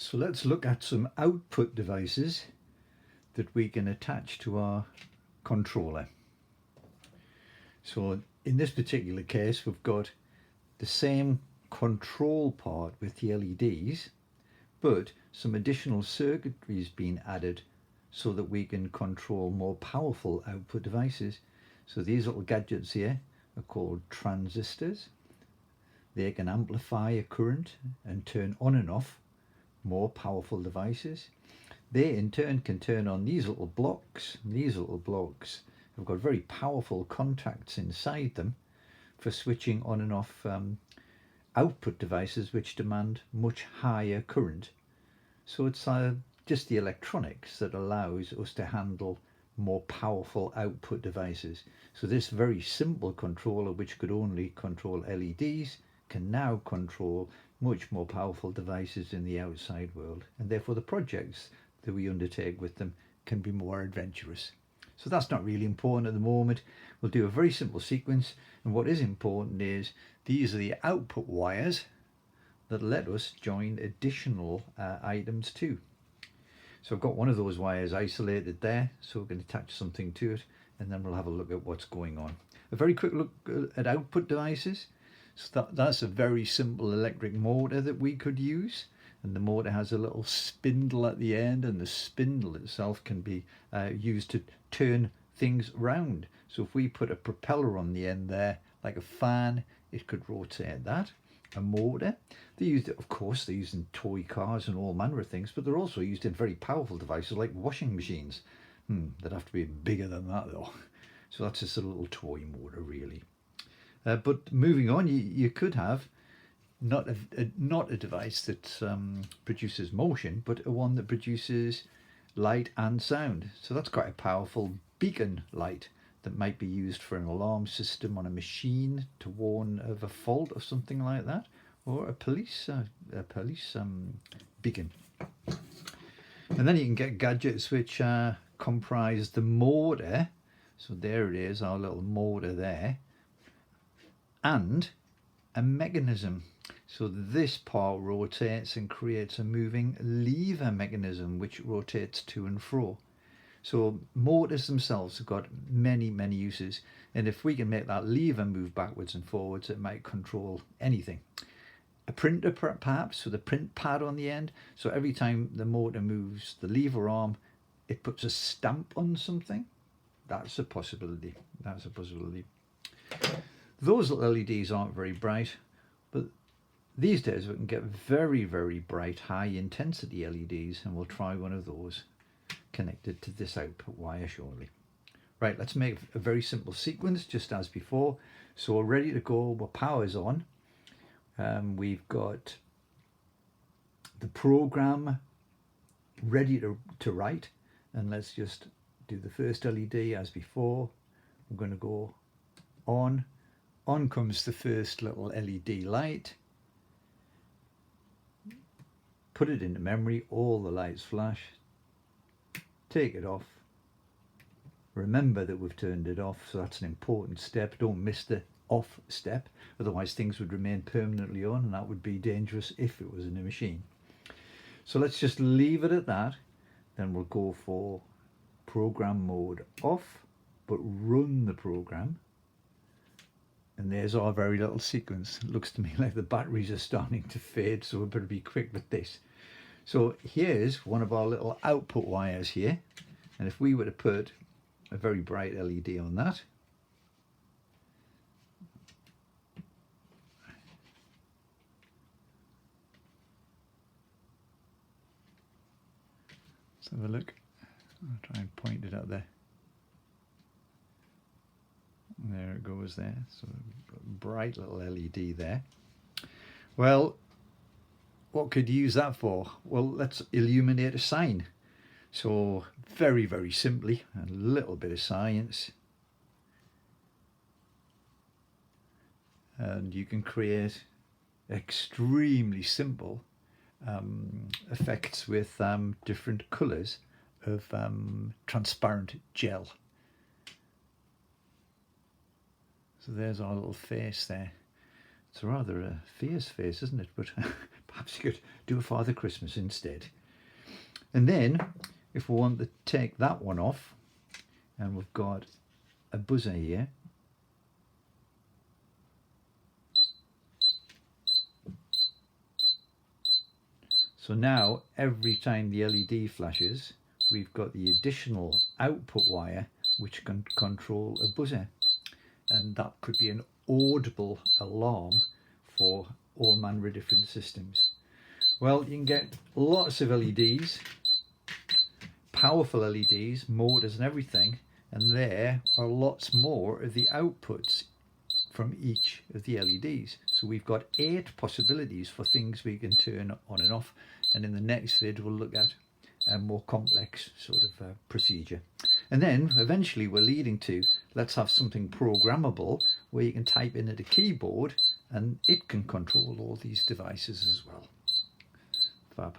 So let's look at some output devices that we can attach to our controller. So in this particular case, we've got the same control part with the LEDs, but some additional circuitry has been added so that we can control more powerful output devices. So these little gadgets here are called transistors. They can amplify a current and turn on and off more powerful devices. They in turn can turn on these little blocks. These little blocks have got very powerful contacts inside them for switching on and off output devices which demand much higher current. So it's just the electronics that allows us to handle more powerful output devices. So this very simple controller, which could only control LEDs, can now control much more powerful devices in the outside world, and therefore the projects that we undertake with them can be more adventurous. So that's not really important at the moment. We'll do a very simple sequence, and what is important is these are the output wires that let us join additional items too. So I've got one of those wires isolated there, so we're going to attach something to it, and then we'll have a look at what's going on. A very quick look at output devices. So that's a very simple electric motor that we could use, and the motor has a little spindle at the end, and the spindle itself can be used to turn things round. So if we put a propeller on the end there, like a fan, it could rotate that. A motor, they used it, of course, they're used in toy cars and all manner of things, but they're also used in very powerful devices like washing machines. They'd have to be bigger than that though. So that's just a little toy motor really. But moving on, you could have not a device that produces motion, but a one that produces light and sound. So that's quite a powerful beacon light that might be used for an alarm system on a machine to warn of a fault or something like that, or a police beacon. And then you can get gadgets which comprise the motor. So there it is, our little motor there, and a mechanism. So this part rotates and creates a moving lever mechanism which rotates to and fro. So motors themselves have got many uses, and if we can make that lever move backwards and forwards, it might control anything. A printer perhaps with a print pad on the end, so every time the motor moves the lever arm, it puts a stamp on something. That's a possibility. Those little LEDs aren't very bright, but these days we can get very bright high intensity LEDs, and we'll try one of those connected to this output wire shortly. Right, let's make a very simple sequence just as before. So we're ready to go, our power's on. We've got the program ready to write, and let's just do the first LED as before. We're going to go on. On comes the first little LED light. Put it into memory, all the lights flash. Take it off. Remember that we've turned it off, so that's an important step. Don't miss the off step, otherwise things would remain permanently on, and that would be dangerous if it was in a machine. So let's just leave it at that. Then we'll go for program mode off, but run the program. And there's our very little sequence. It looks to me like the batteries are starting to fade, so we better be quick with this. So here's one of our little output wires here, and if we were to put a very bright LED on that, let's have a look. I'll try and point it out there. There it goes there, so bright little LED there. Well, what could you use that for? Well, let's illuminate a sign. So very simply, a little bit of science, and you can create extremely simple effects with different colours of transparent gel. So there's our little face there. It's rather a fierce face, isn't it? But perhaps you could do a Father Christmas instead. And then if we want to take that one off, and we've got a buzzer here, so now every time the LED flashes, we've got the additional output wire which can control a buzzer, and that could be an audible alarm for all manner of different systems. Well, you can get lots of LEDs, powerful LEDs, motors and everything, and there are lots more of the outputs from each of the LEDs. So we've got 8 possibilities for things we can turn on and off, and in the next vid we'll look at a more complex sort of procedure. And then eventually we're leading to, let's have something programmable where you can type in at a keyboard and it can control all these devices as well. Fab.